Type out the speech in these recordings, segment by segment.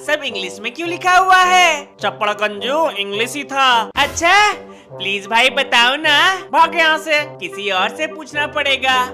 सब इंग्लिश में क्यों लिखा हुआ है? चप्पड़ गंजू इंग्लिश ही था। अच्छा प्लीज भाई बताओ ना। भाग यहाँ से, किसी और से पूछना पड़ेगा।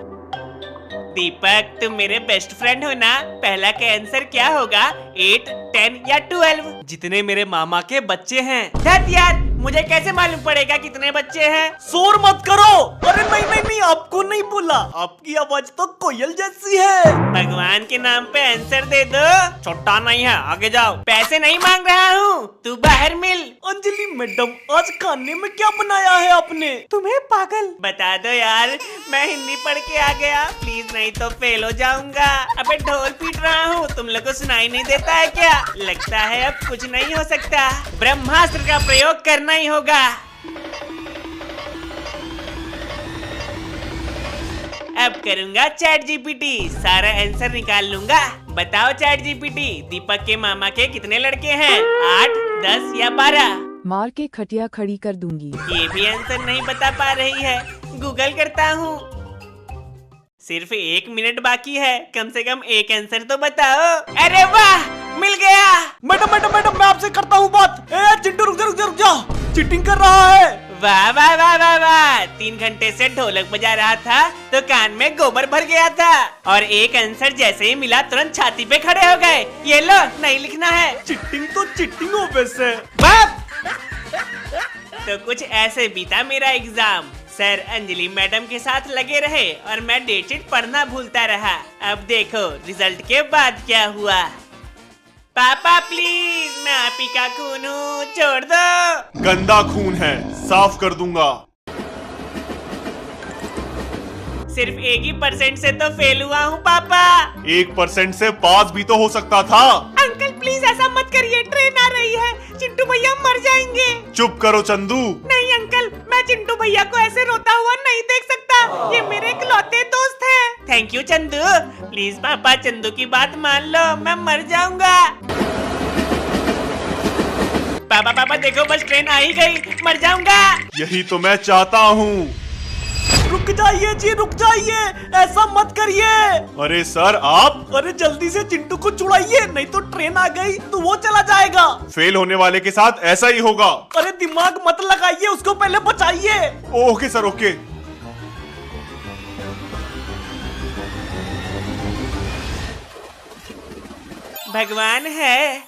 दीपक तुम मेरे बेस्ट फ्रेंड हो ना, पहला का आंसर क्या होगा? 8, 10 या 12? जितने मेरे मामा के बच्चे हैं। धत यार, मुझे कैसे मालूम पड़ेगा कितने बच्चे हैं? शोर मत करो। अरे नहीं, आपको नहीं बोला, आपकी आवाज तो कोयल जैसी है। भगवान के नाम पे आंसर दे दो। छोटा नहीं है, आगे जाओ। पैसे नहीं मांग रहा हूँ, तू बाहर मिल। अंजलि मैडम, आज खाने में क्या बनाया है आपने? तुम्हें पागल बता दो यार, मैं हिंदी पढ़ के आ गया, प्लीज नहीं तो फेल हो जाऊंगा। अबे ढोल पीट रहा हूँ, तुम लोग को सुनाई नहीं देता है क्या? लगता है अब कुछ नहीं हो सकता, ब्रह्मास्त्र का प्रयोग करना ही होगा। अब करूंगा चैट जीपीटी, सारा आंसर निकाल लूंगा। बताओ चैट जीपीटी, दीपक के मामा के कितने लड़के हैं? 8, 10 या 12? मार के खटिया खड़ी कर दूंगी। ये भी आंसर नहीं बता पा रही है, गूगल करता हूँ। सिर्फ 1 मिनट बाकी है, कम से कम एक आंसर तो बताओ। अरे वाह, मिल गया। मैडम मैं आपसे करता हूँ बात। चिंटू रुक जा, चीटिंग कर रहा है। वाह वाह वाह वाह वाह, 3 घंटे से ढोलक बजा रहा था तो कान में गोबर भर गया था, और एक आंसर जैसे ही मिला तुरंत छाती पे खड़े हो गए। ये लो, नहीं लिखना है। चिटिंग तो चिटिंग हो वैसे। बाप। तो कुछ ऐसे बीता मेरा एग्जाम। सर अंजलि मैडम के साथ लगे रहे और मैं डेट शीट पढ़ना भूलता रहा। अब देखो रिजल्ट के बाद क्या हुआ। पापा प्लीज, मैं आप ही का खून हूँ, छोड़ दो। गंदा खून है, साफ कर दूंगा। सिर्फ 1% से तो फेल हुआ हूँ पापा। 1% से पास भी तो हो सकता था। अंकल प्लीज ऐसा मत करिए, ट्रेन आ रही है, चिंटू भैया मर जाएंगे। चुप करो चंदू। नहीं अंकल, मैं चिंटू भैया को ऐसे रोता हुआ नहीं देख सकता, ये मेरे इकलौते दोस्त हैं। थैंक यू चंदू, प्लीज पापा चंदू की बात मान लो, मैं मर जाऊंगा। पापा देखो बस ट्रेन आ ही गई, मर जाऊंगा। यही तो मैं चाहता हूँ। रुक जाइए जी, रुक जाइए, ऐसा मत करिए। अरे सर आप। अरे जल्दी से चिंटू को छुड़ाइए, नहीं तो ट्रेन आ गई तो वो चला जाएगा। फेल होने वाले के साथ ऐसा ही होगा। अरे दिमाग मत लगाइए, उसको पहले बचाइए। Okay sir, okay. भगवान है,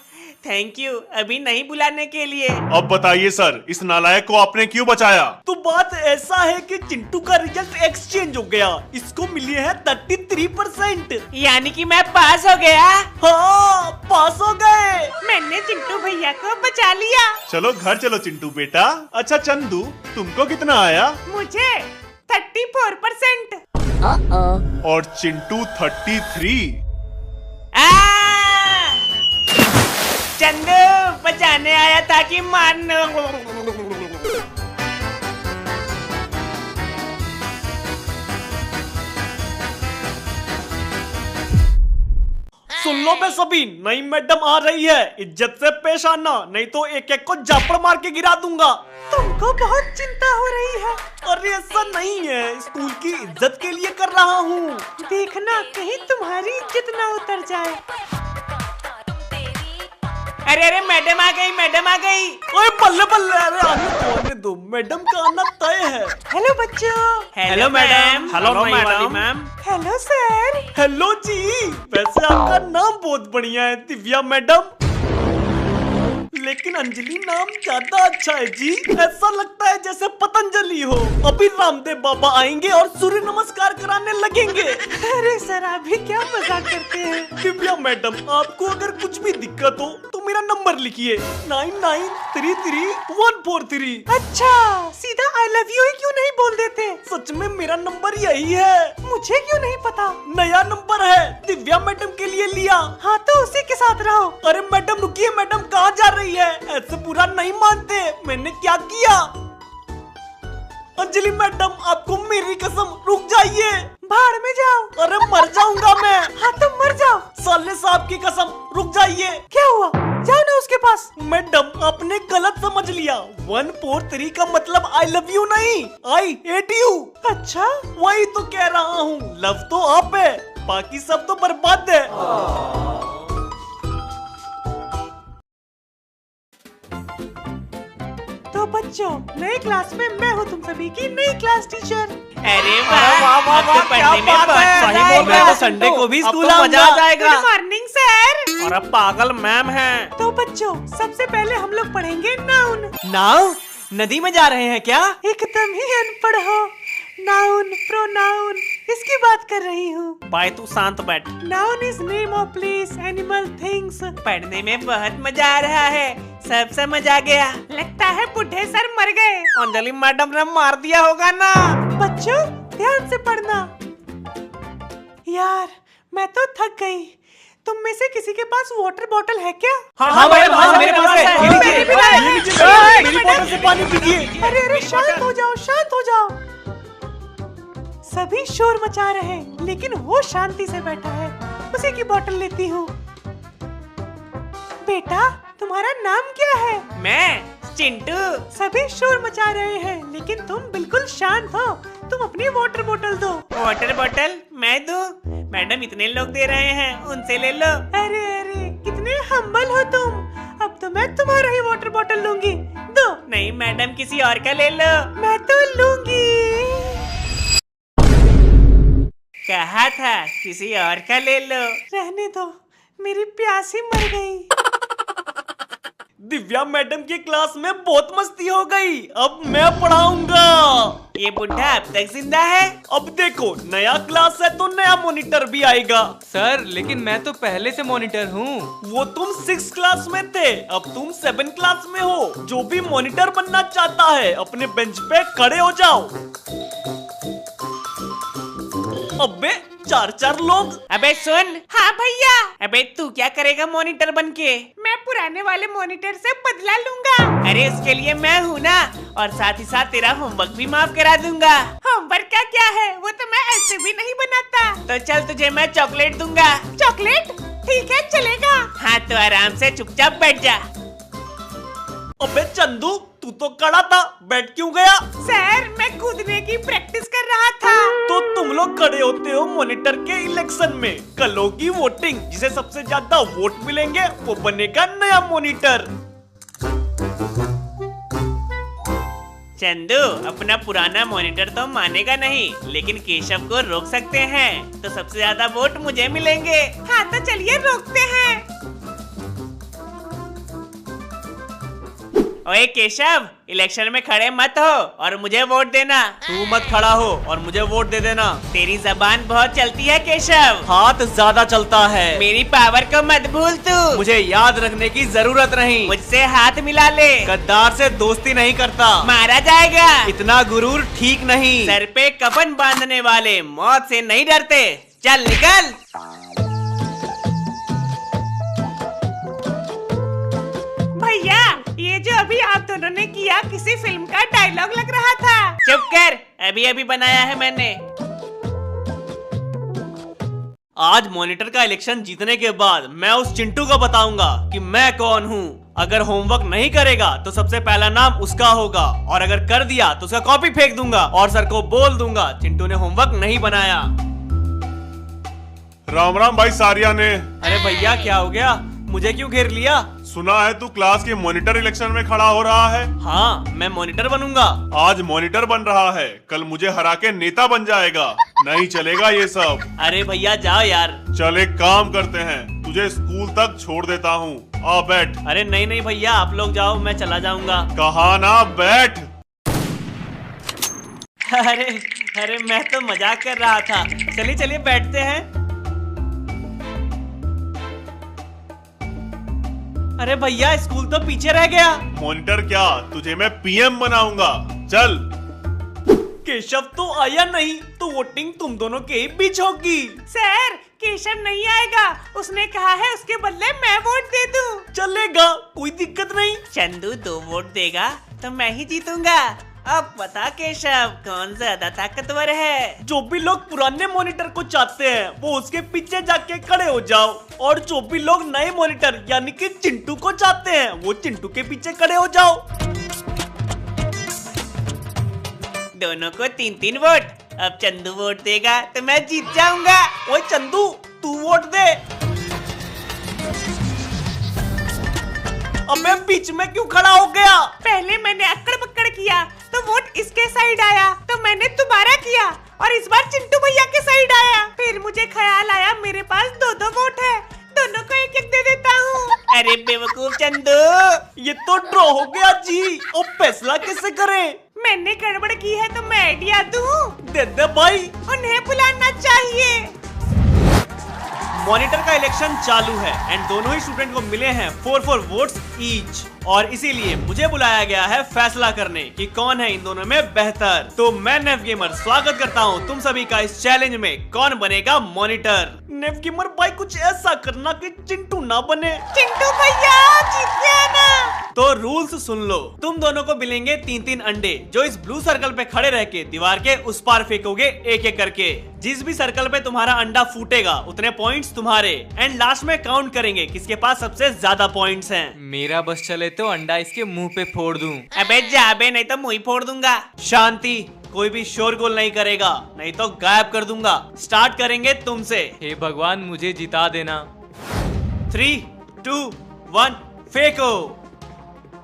थैंक यू अभी नहीं बुलाने के लिए। अब बताइए सर, इस नालायक को आपने क्यों बचाया? तो बात ऐसा है कि चिंटू का रिजल्ट एक्सचेंज हो गया, इसको मिले हैं 33%। यानी कि मैं पास हो गया। हाँ, पास हो गए। मैंने चिंटू भैया को बचा लिया। चलो घर चलो चिंटू बेटा। अच्छा चंदू, तुमको कितना आया? मुझे 34%। और चिंटू 33। चंदू बचाने आया था कि मारने। सुन लो बे सभी, नई मैडम आ रही है, इज्जत से पेश आना, नहीं तो एक एक को जापड़ मार के गिरा दूंगा। तुमको बहुत चिंता हो रही है। अरे ऐसा नहीं है, स्कूल की इज्जत के लिए कर रहा हूँ। देखना कहीं तुम्हारी इज्जत ना उतर जाए। अरे मैडम आ गई, मैडम आ गई। ओए बल्ले बल्ले, अरे आने दो, मैडम का आना तय है। हेलो बच्चों। Hello madam. Hello madam. Hello sir. Hello ji, वैसे आपका नाम बहुत बढ़िया है दिव्या मैडम, लेकिन अंजलि नाम ज्यादा अच्छा है जी। ऐसा लगता है जैसे पतंजलि हो। अभी रामदेव बाबा आएंगे और सूर्य नमस्कार कराने लगेंगे। अरे सर आप भी क्या मजाक करते हैं। दिव्या मैडम, आपको अगर कुछ भी दिक्कत हो तो मेरा नंबर लिखिए 99333143। अच्छा, सीधा आई लव यू ही क्यों नहीं बोल देते? सच में मेरा नंबर यही है। मुझे क्यों नहीं पता? नया नंबर है, दिव्या मैडम के लिए लिया। हाँ तो उसी के साथ रहो। अरे मैडम रुकिए, मैडम कहाँ जा रही है? ऐसे पूरा नहीं मानते, मैंने क्या किया? अंजलि मैडम, आपको मेरी कसम, रुक जाइए। भाड़ में जाओ। अरे मर जाऊंगा मैं। हाँ तो मर जाओ। साले साहब की कसम, रुक जाइए। क्या हुआ? जाओ ना उसके पास। मैडम आपने गलत समझ लिया, 143 का मतलब आई लव यू नहीं, आई हेट यू। अच्छा, वही तो कह रहा हूँ, लव तो आप है, बाकी सब तो बर्बाद है। तो बच्चों, नए क्लास में मैं हूँ तुम सभी की नई क्लास टीचर। अरे वाह, अब तो पढ़ने में बहुत मजा सही बोल रहे आएगा। हो, संडे को भी अब स्कूल तो मजा आ जाएगा। Good morning sir. और अब पागल मैम है। तो बच्चों, सबसे पहले हम लोग पढ़ेंगे नाउन। नाउ? नदी में जा रहे हैं क्या? एकदम ही अनपढ़ हो। नाउन, प्रोनाउन, इसकी बात कर रही हूँ। भाई तू शांत बैठ। Noun is name of place, animal, things. पढ़ने में बहुत मजा आ रहा है, सब समझ आ गया। लगता है बुढ़े सर मर गए। अंजलि मैडम ने मार दिया होगा ना। बच्चों, ध्यान से पढ़ना। यार, मैं तो थक गई। तुम में से किसी के पास वाटर बॉटल है क्या? हाँ मैडम, हाँ मेरे पास है। ये लीजिए, मेरे पास है। ये लीजिए, मेरी बोतल से पानी पीजिए। अरे शांत हो जाओ, शांत हो जाओ। सभी शोर मचा रहे हैं, लेकिन वो शांति से बैठा है। उसी की बोतल लेती हूँ। बेटा, तुम्हारा नाम क्या है? मैं चिंटू। सभी शोर मचा रहे हैं, लेकिन तुम बिल्कुल शांत हो। तुम अपनी वाटर बोतल दो। वाटर बॉटल मैं दूं? मैडम इतने लोग दे रहे हैं, उनसे ले लो। अरे अरे, कितने हम्बल हो तुम। अब तो मैं तुम्हारा ही वाटर बोतल लूंगी। दो। नहीं मैडम, किसी और का ले लो। मैं तो लूंगी। कहा था किसी और का ले लो। रहने दो, मेरी प्यास ही मर गई। दिव्या मैडम की क्लास में बहुत मस्ती हो गई। अब मैं पढ़ाऊंगा। ये बुढ़ा अब तक जिंदा है? अब देखो, नया क्लास है तो नया मॉनिटर भी आएगा। सर, लेकिन मैं तो पहले से मॉनिटर हूँ। वो तुम 6 क्लास में थे, अब तुम 7 क्लास में हो। जो भी मॉनिटर बनना चाहता है, अपने बेंच पे खड़े हो जाओ। अबे 4-4 लोग। अबे सुन। हाँ भैया। अबे तू क्या करेगा मॉनिटर बन के? मैं पुराने वाले मॉनिटर से बदला लूंगा। अरे उसके लिए मैं हूँ ना, और साथ ही साथ तेरा होमवर्क भी माफ करा दूंगा। होमवर्क का क्या है? वो तो मैं ऐसे भी नहीं बनाता। तो चल, तुझे मैं चॉकलेट दूंगा। चॉकलेट? ठीक है, चलेगा। हाँ तो आराम से चुपचाप बैठ जा। अबे चंदू, तू तो खड़ा था, बैठ क्यों गया? सर, मैं कूदने की प्रैक्टिस कर रहा था। तो तुम लोग खड़े होते हो मॉनिटर के इलेक्शन में। कल होगी वोटिंग, जिसे सबसे ज्यादा वोट मिलेंगे वो बनेगा नया मॉनिटर। चंदू, अपना पुराना मॉनिटर तो मानेगा नहीं, लेकिन केशव को रोक सकते हैं, तो सबसे ज्यादा वोट मुझे मिलेंगे। हाँ तो चलिए रोकते हैं। ओए केशव, इलेक्शन में खड़े मत हो और मुझे वोट देना। तू मत खड़ा हो और मुझे वोट दे देना। तेरी जबान बहुत चलती है केशव। हाथ ज्यादा चलता है। मेरी पावर को मत भूल तू। मुझे याद रखने की जरूरत नहीं। मुझसे हाथ मिला ले। गद्दार से दोस्ती नहीं करता। मारा जाएगा। इतना गुरूर ठीक नहीं। सर पे कफन बांधने वाले मौत से नहीं डरते। चल निकल। भैया, ये जो अभी आप दोनों ने किया, किसी फिल्म का डायलॉग लग रहा था। चुप कर, अभी अभी बनाया है मैंने। आज मॉनिटर का इलेक्शन जीतने के बाद मैं उस चिंटू को बताऊंगा कि मैं कौन हूँ। अगर होमवर्क नहीं करेगा तो सबसे पहला नाम उसका होगा, और अगर कर दिया तो उसका कॉपी फेंक दूंगा और सर को बोल दूंगा चिंटू ने होमवर्क नहीं बनाया। राम राम भाई सारिया ने। अरे भैया, क्या हो गया? मुझे क्यों घेर लिया? सुना है तू क्लास के मॉनिटर इलेक्शन में खड़ा हो रहा है। हाँ, मैं मॉनिटर बनूंगा। आज मॉनिटर बन रहा है, कल मुझे हरा के नेता बन जाएगा। नहीं चलेगा ये सब। अरे भैया जाओ यार। चल एक काम करते हैं, तुझे स्कूल तक छोड़ देता हूँ। आ बैठ। अरे नहीं नहीं भैया, आप लोग जाओ, मैं चला जाऊंगा। कहा ना बैठ। अरे अरे, मैं तो मजाक कर रहा था। चलिए चलिए बैठते हैं। अरे भैया, स्कूल तो पीछे रह गया। मॉनिटर क्या, तुझे मैं पीएम बनाऊंगा। चल। केशव तो आया नहीं, तो वोटिंग तुम दोनों के ही बीच होगी। सर, केशव नहीं आएगा। उसने कहा है उसके बदले मैं वोट दे दूं। चलेगा, कोई दिक्कत नहीं। चंदू 2 वोट देगा तो मैं ही जीतूंगा। अब बता केशव, कौन ज्यादा ताकतवर है? जो भी लोग पुराने मॉनिटर को चाहते हैं वो उसके पीछे जाके खड़े हो जाओ, और जो भी लोग नए मॉनिटर यानी कि चिंटू को चाहते हैं वो चिंटू के पीछे खड़े हो जाओ। दोनों को 3-3 वोट। अब चंदू वोट देगा तो मैं जीत जाऊंगा। ओए चंदू, तू वोट दे। अबे बीच में क्यों खड़ा हो गया? पहले मैंने अक्कड़ बक्कड़ किया तो वोट इसके साइड आया, तो मैंने दोबारा किया और इस बार चिंटू भैया के साइड आया। फिर मुझे ख्याल आया मेरे पास दो वोट है, दोनों को एक एक दे देता हूँ। अरे बेवकूफ चंदू, ये तो ड्रॉ हो गया जी। और फैसला कैसे करें? मैंने गड़बड़ की है तो मैं आइडिया दूँ? दे दे भाई। उन्हें बुलाना चाहिए। मॉनिटर का इलेक्शन चालू है एंड दोनों ही स्टूडेंट को मिले हैं 4 वोट्स ईच, और इसीलिए मुझे बुलाया गया है फैसला करने कि कौन है इन दोनों में बेहतर। तो मैं नेव गेमर स्वागत करता हूं तुम सभी का इस चैलेंज में, कौन बनेगा मॉनिटर। नेव गेमर भाई कुछ ऐसा करना कि चिंटू ना बने। चिंटू भैया जीत गया ना। तो रूल्स सुन लो, तुम दोनों को मिलेंगे 3-3 अंडे जो इस ब्लू सर्कल पे खड़े रह के दीवार के उस पार फेंकोगे एक एक करके। जिस भी सर्कल पे तुम्हारा अंडा फूटेगा उतने पॉइंट्स तुम्हारे, एंड लास्ट में काउंट करेंगे किसके पास सबसे ज्यादा पॉइंट्स हैं। मेरा बस चले तो अंडा इसके मुंह पे फोड़ दूं। अबे जाबे, नहीं तो मुंह ही फोड़ दूंगा। शांति, कोई भी शोरगुल नहीं करेगा नहीं तो गायब कर दूंगा। स्टार्ट करेंगे तुमसे। हे भगवान मुझे जिता देना। 3, 2, 1 फेंको।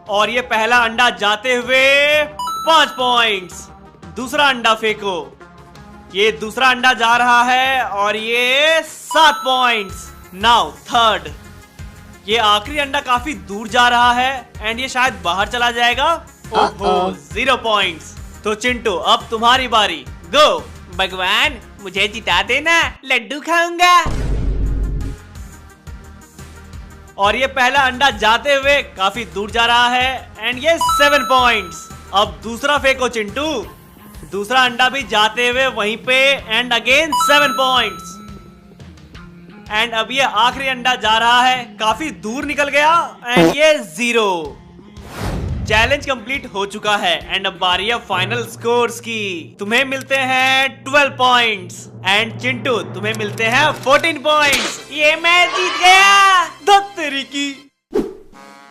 और ये पहला अंडा जाते हुए 5 पॉइंट्स। दूसरा अंडा फेंको। ये दूसरा अंडा जा रहा है और ये 7 पॉइंट्स। Now third. ये आखिरी अंडा काफी दूर जा रहा है एंड ये शायद बाहर चला जाएगा। ओहो, 0 पॉइंट्स। तो चिंटू अब तुम्हारी बारी, गो। भगवान मुझे जिता देना, लड्डू खाऊंगा। और ये पहला अंडा जाते हुए काफी दूर जा रहा है एंड ये 7 पॉइंट्स। अब दूसरा फेंको चिंटू। दूसरा अंडा भी जाते हुए वहीं पे एंड अगेन 7 पॉइंट्स। एंड अब ये आखिरी अंडा जा रहा है, काफी दूर निकल गया एंड ये 0। चैलेंज कंप्लीट हो चुका है एंड अब बारी है फाइनल स्कोर्स की। तुम्हें मिलते हैं 12 पॉइंट्स एंड चिंटू तुम्हें मिलते हैं 14 पॉइंट्स। ये मैं जीत गया। धत तेरी की।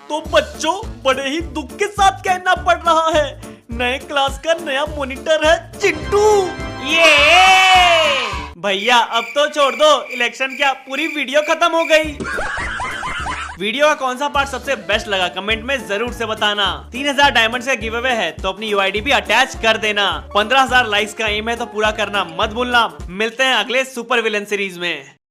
तो बच्चों, बड़े ही दुख के साथ कहना पड़ रहा है, नए क्लास का नया मॉनिटर है चिंटू। ये भैया अब तो छोड़ दो, इलेक्शन क्या पूरी वीडियो खत्म हो गई। वीडियो का कौन सा पार्ट सबसे बेस्ट लगा कमेंट में जरूर से बताना। 3000 डायमंड्स का गिव अवे है तो अपनी यूआईडी भी अटैच कर देना। 15000 लाइक्स का एम है तो पूरा करना मत भूलना। मिलते हैं अगले सुपर विलन सीरीज में।